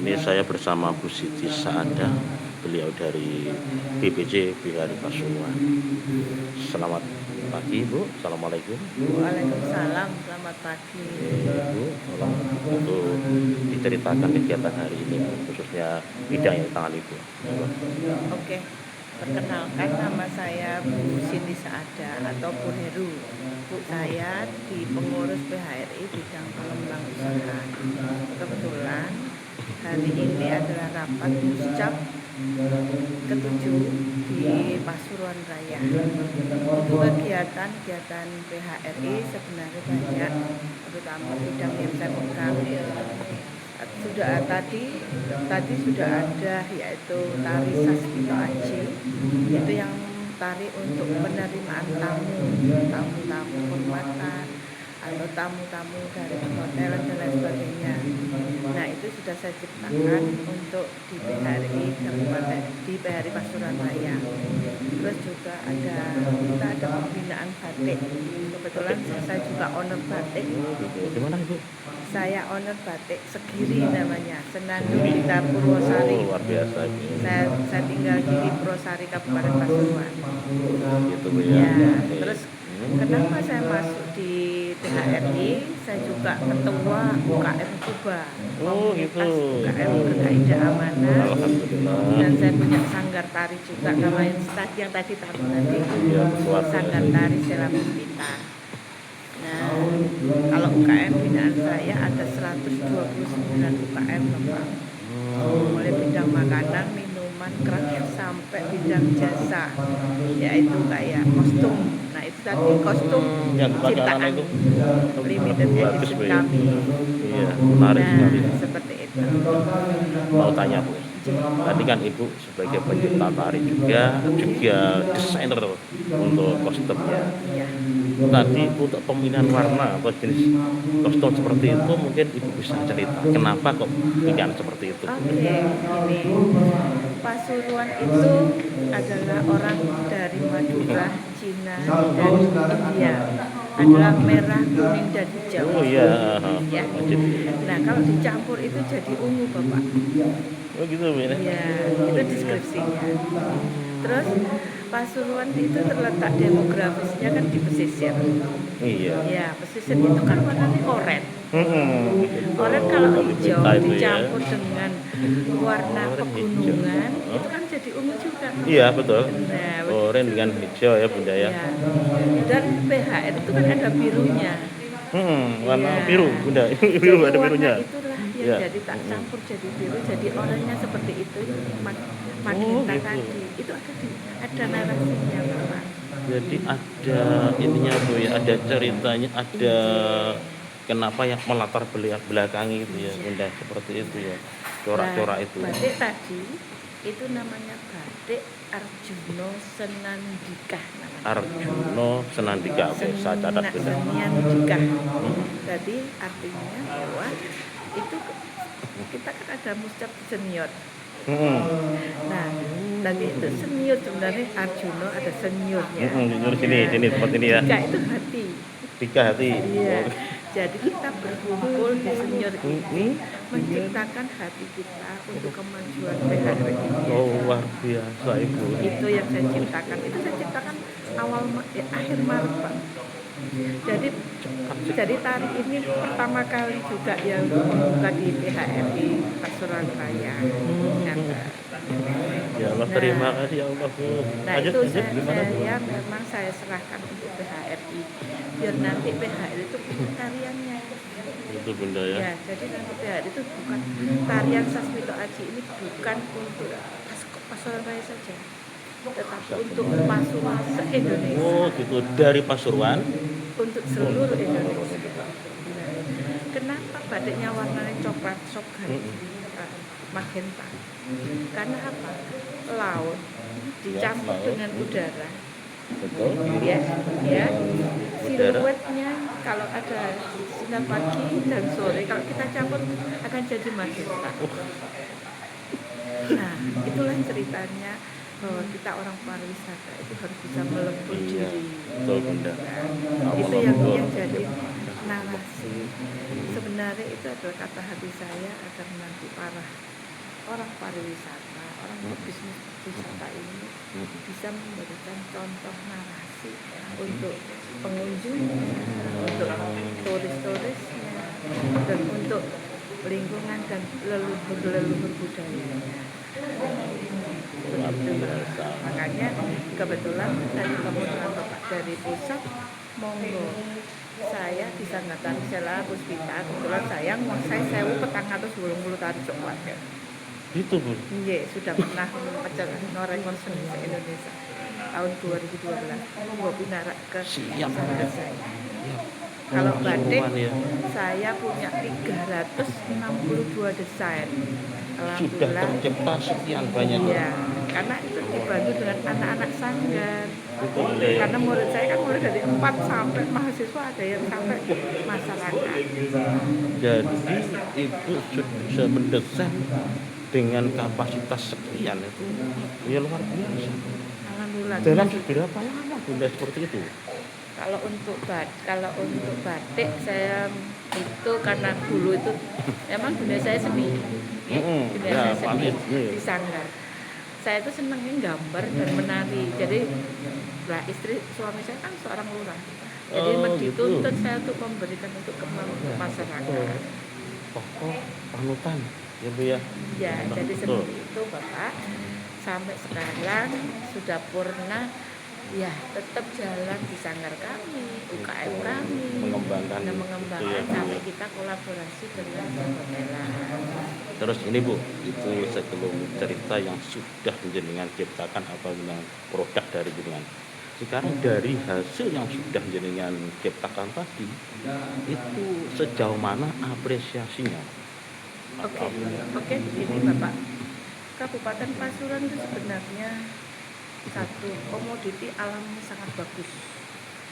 Ini saya bersama Bu Siti Saadah, beliau dari BPJ Bihari Pasuruan. Selamat pagi Bu, Assalamualaikum. Waalaikumsalam, selamat pagi. Bu, tolong untuk diceritakan kegiatan hari ini, khususnya bidang yang tangan Ibu. Oke, perkenalkan nama saya Bu Siti Saadah atau Bu Heru. Bu, saya di pengurus PHRI bidang pengembang usaha. Kebetulan hari ini adalah rapat muscap ke-7 di Pasuruan Raya. Untuk kegiatan PHRI sebenarnya banyak, terutama bidang yang saya pegang. Tadi sudah ada, yaitu tari Sasmito Aji, itu yang tari untuk penerimaan tamu hormatan atau tamu-tamu dari perhotelan dan lain sebagainya. Nah, itu sudah saya ciptakan untuk di PHRI Kabupaten, di PHRI Pasuruan Raya. Terus juga kita ada pembinaan batik. Kebetulan saya juga owner batik. Di mana Ibu? Saya owner batik Segiri namanya, Senandung Gita Purwosari. Luar biasa. Saya tinggal di Purwosari, Kabupaten Pasuruan. Gitu Bu ya. Terus kenapa saya masuk di PHRI? Saya juga ketua UKM Kuba, komunitas UKM Berkaidah Amanah. Alhamdulillah. Dan saya punya sanggar tari juga, namanya yang tadi Sanggar Tari Sela Puspita. Nah, kalau UKM binaan saya ada 129 UKM Bapak. Mulai bidang makanan, minuman, craft sampai bidang jasa, yaitu kayak kostum. Nah, itu tadi kostum ciptaan limited edition kami. Iya, menarik sekali. Seperti itu. Mau tanya Bu, tadi kan Ibu sebagai pencipta tari juga desainer untuk kostumnya. Iya. Tadi untuk pemilihan warna atau jenis kostum seperti itu mungkin Ibu bisa cerita kenapa kok pilihan seperti itu? Oke, ini Pasuruan itu adalah orang dari Madura, Cina, dan India. Adalah merah, kuning, dan hijau. Oh iya. Ya. Nah, kalau dicampur itu jadi ungu Bapak. Oh gitu Bu ya? Iya, itu deskripsinya. Terus Pasuruan itu terletak demografisnya kan di pesisir. Iya. Ya, pesisir itu kan warnanya oranye. Oranye kalau hijau dicampur dengan warna pegunungan, itu kan jadi ungu juga. Iya betul. Nah, Oranye dengan hijau ya Bunda ya. Dan PHR itu kan ada birunya. Warna biru Bunda. Biru ada birunya. Itulah yang jadi tak campur jadi biru, jadi oranye seperti itu. Magenta tadi itu ada narasinya Bapak. Jadi ada ininya Bu ya, ada ceritanya, ada kenapa yang melatar belakangi itu ya Bunda, seperti itu ya, corak-corak itu. Batik tadi itu namanya batik Arjuno Senandika namanya. Arjuno Senandika, saya catat Bunda. Senandika. Jadi artinya bahwa itu kita kan ada muscap senior. Nah, tadi itu senior sebenarnya Arjuno ada seniornya. Senior sini seperti ini ya. Dika itu hati. Dika hati. Iya. Jadi kita berkumpul di senior ini menciptakan hati kita untuk kemajuan PHRI. Oh luar biasa Ibu. Itu yang saya ciptakan. Itu saya ciptakan akhir Maret Pak. Jadi tari ini pertama kali juga yang membuka di PHRI Pasuruan Raya. Ya Allah, terima kasih ya Allah Bu. Nah itu memang saya serahkan untuk PHRI biar nanti PHRI itu punya tariannya. Itu Bunda ya. Ya, jadi nanti PHRI itu bukan tarian Sasmito Aji ini bukan untuk Pasuruan Raya saja, tetapi untuk Pasuruan se-Indonesia. Oh gitu, dari Pasuruan untuk seluruh Indonesia. Kenapa batiknya warnanya coklat magenta? Karena apa? Laut dicampur dengan udara. Betul. Ya. Siluetnya kalau ada sinar pagi dan sore, kalau kita campur akan jadi magenta. Nah, itulah ceritanya bahwa kita orang pariwisata itu harus bisa melebur diri. Betul Bunda. Itu yang jadi narasi. Sebenarnya itu adalah kata hati saya agar nanti para orang pariwisata, orang bisnis wisata ini bisa memberikan contoh narasi untuk pengunjungnya, untuk turis-turisnya, dan untuk lingkungan dan leluhur budayanya. Luar Begitu, Mbak. biasa. Makanya kebetulan saya ketemu dengan Bapak dari pusat, monggo saya disanggakan Sela Puspita, kebetulan saya sewu petang atus 20 tahun coklat ya. Itu Bu. Iya, sudah pernah pecah rekor seni se-Indonesia tahun 2012. Monggo pinarak ke Siap. sana saya. Ya. Kalau batik, Sungguhan ya. saya punya 362 desain. Sudah Alhamdulillah. tercipta sekian banyak. Iya, karena itu dibantu dengan anak-anak sanggar. Betul, Bunda, ya. Karena murid saya kan mulai dari 4 sampai mahasiswa, ada yang sampai masyarakat. Jadi itu sudah mendesain dengan kapasitas sekian itu ya luar biasa. Alhamdulillah. Dalam berapa lama Bunda seperti itu? Kalau untuk batik saya itu karena dulu itu emang dunia saya seni. Dunia Ya, saya seni valid, iya. di sanggar. Saya itu senangnya gambar dan menari. Jadi istri suami saya kan seorang lurah. Jadi dituntut saya untuk memberikan untuk ke masyarakat. Tokoh panutan ya Bu ya. Ya, jadi Betul. seperti itu Bapak. Sampai sekarang sudah purna. Ya, tetap jalan di sanggar kami, UKM kami, Mengembangkan dan itu mengembangkan ya, Bu. sampai kita kolaborasi dengan perhotelan. Terus ini Bu, itu sebelum cerita yang sudah jenengan ciptakan apa yang produk dari jenengan. Sekarang dari hasil yang sudah jenengan ciptakan tadi, itu sejauh mana apresiasinya? Oke, begini Bapak. Kabupaten Pasuruan itu sebenarnya satu komoditi alamnya sangat bagus.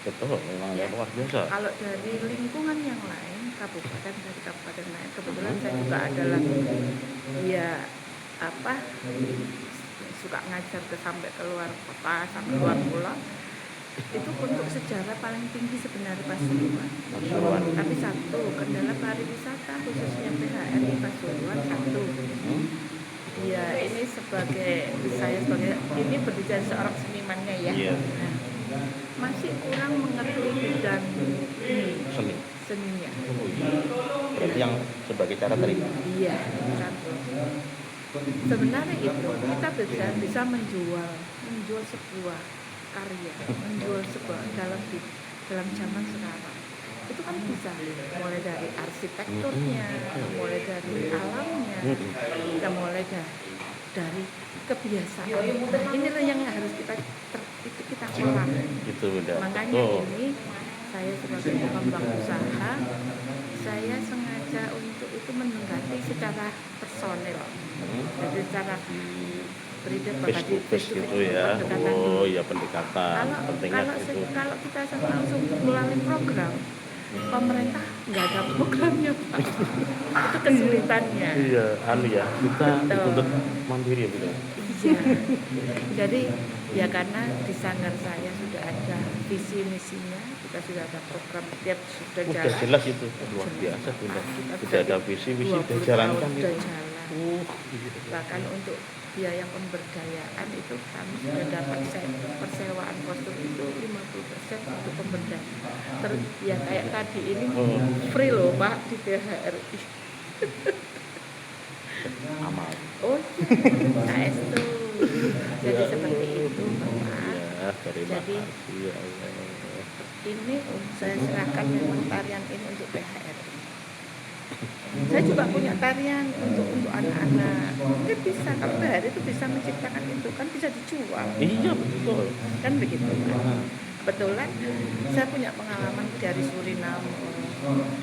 Betul, memang Ya. luar biasa. Kalau dari lingkungan yang lain, kabupaten lain, kebetulan saya juga adalah suka ngajar sampai ke luar kota, sampai luar pulau. Itu untuk sejarah paling tinggi sebenarnya Pasuruan. Tapi satu, kendala pariwisata khususnya PHRI Pasuruan satu. Ya, ini saya sebagai ini berbicara seorang senimannya ya. Iya. Nah, masih kurang mengerti bidang seninya. Oh, iya. Berarti yang sebagai cara terima. Iya, satu. Sebenarnya itu kita bisa menjual sebuah karya, menjual sebuah dalam zaman sekarang. Itu kan bisa mulai dari arsitekturnya, mulai dari alamnya, dan mulai dari kebiasaan. Inilah yang harus kita olah. Gitu Bunda. Makanya ini saya sebagai pengembang usaha, saya sengaja untuk itu mendekati secara personel. Jadi secara Face gitu ya. Oh iya, pendekatan. Pentingnya itu. Kalau kita langsung melalui program, pemerintah nggak ada programnya Pak. Itu kesulitannya. Iya, ya. Kita dituntut mandiri ya Bu. Iya. Jadi ya karena di sanggar saya sudah ada visi misinya, kita sudah ada program tiap sudah Udah jalan. jelas itu, luar biasa Bunda. Sudah ada visi misi sudah jalankan sudah itu. jalan. Bahkan untuk biaya pemberdayaan itu kami sudah dapat persewaan kostum itu 50% untuk pemberdayaan. Terus ya kayak tadi ini free loh Pak di PHRI. Amal. Oh, KS tuh. Jadi seperti itu Bapak. Ya, terima Jadi kasih ya Allah. ini saya serahkan memang tarian ini untuk PHRI. Saya juga punya tarian untuk anak-anak. Mungkin bisa kalau PHRI itu bisa menciptakan itu kan bisa dijual. Iya betul. Kan begitu Pak. Kebetulan saya punya pengalaman dari Suriname,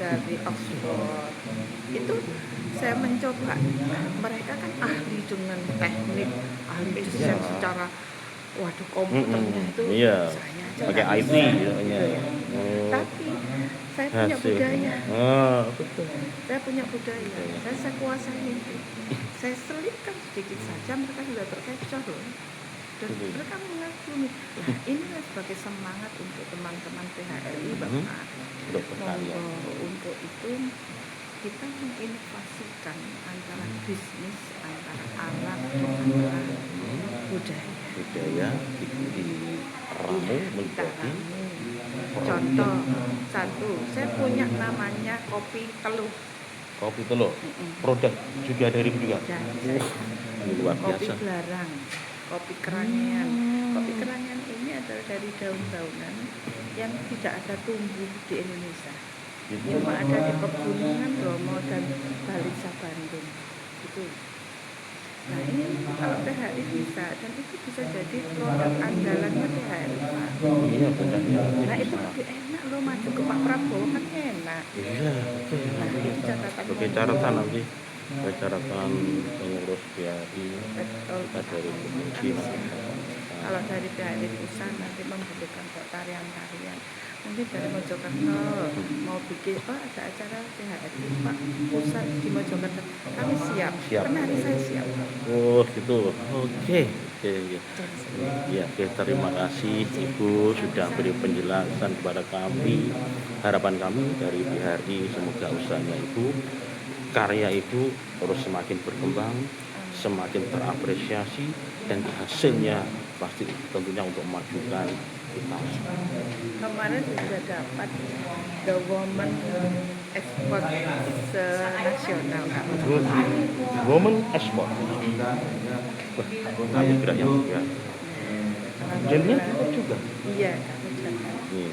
dari Oxford. Itu saya mencoba. Mereka kan ahli dengan teknik, ahli desain secara komputernya itu. Iya. Saya aja Pakai nggak IT bisa. ya. Tapi saya punya budaya. Betul. Saya punya budaya. Saya kuasai itu. Saya selipkan sedikit saja mereka sudah terkecoh loh. Dan mereka mengagumi. Nah, inilah sebagai semangat untuk teman-teman PHRI Bapak. Untuk berkarya. Untuk itu kita menginovasikan antara bisnis, antara alam, dan antara budaya. budaya diramu Iya, kita menjadi ramu. produk Contoh, satu, saya punya namanya kopi teluh. kopi telur. Mm-mm. Produk juga dari juga. Dari saya. Ini luar Kopi biasa. belarang, kopi kerangian. Kopi kerangian ini adalah dari daun-daunan yang tidak ada tumbuh di Indonesia. Gitu. Cuma ada di Pegunungan Bromo dan Balisa Bandung. Itu. Nah ini kalau PHRI bisa, dan itu bisa jadi produk andalannya PHRI, Pak. Iya benar ya. Nah itu lebih enak loh, maju ke Pak Prabowo kan enak. Iya, betul. Nah itu catatan Sebagai saya. catatan nanti, sebagai catatan pengurus BRI Betul. kita dari provinsi Kan nanti. siap. Kalau dari PHRI pusat nanti membutuhkan kok tarian-tarian, mungkin dari Mojokerto mau bikin ada acara PHRI Pak pusat di Mojokerto, kami siap. Siap. Penari saya siap. Oh gitu. Oke. Oke, ya. Ya, oke, terima kasih Ibu sudah beri penjelasan kepada kami. Harapan kami dari BRI semoga usahanya Ibu, karya Ibu terus semakin berkembang, semakin terapresiasi, dan hasilnya pasti tentunya untuk memajukan kita. Kemarin sudah dapat The Woman Export Nasional Kak. Woman Export. Wah, anugerah yang juga. Jadinya dapat juga. Iya, kami dapat. Ini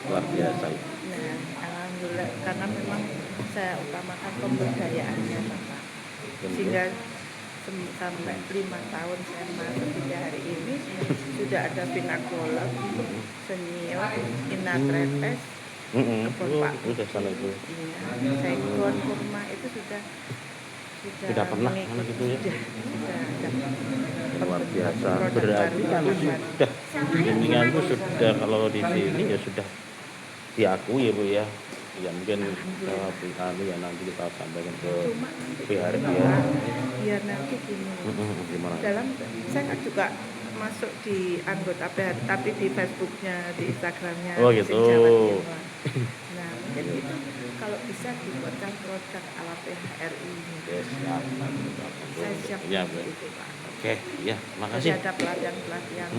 luar biasa. Nah, alhamdulillah karena memang saya utamakan pembudayaannya Bapak. Sehingga sampai 5 tahun saya masuk di hari ini sudah ada pinagolog, senior, inatretes, kebun Oh, Pak. udah sana itu. Iya, Saigon kurma itu sudah Tidak pernah mengikuti, gitu ya. sudah ada Luar biasa. produk Berarti baru, kan zaman baru. sudah bimbingan itu sudah kalau di sini ya sudah diakui ya Bu ya. Ya mungkin ya nanti kita sampaikan ke Cuma nanti BRI ya. Bapak, biar nanti gini. Gimana? Dalam saya kan juga masuk di anggota PHRI, tapi di Facebooknya, di Instagramnya Oh, Mesin gitu. Jawa Timur. Nah mungkin itu kalau bisa dibuatkan produk ala PHRI ini. Yes, siap. Saya siap Ya, Bu. untuk itu Pak. Oke, ya, Jadi makasih. ada pelatihan-pelatihan.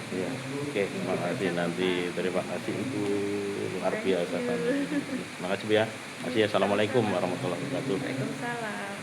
Ya, oke, makasih nanti terima kasih Ibu luar biasa. Makasih Bu ya. Makasih ya. Assalamualaikum warahmatullahi wabarakatuh. Waalaikumsalam.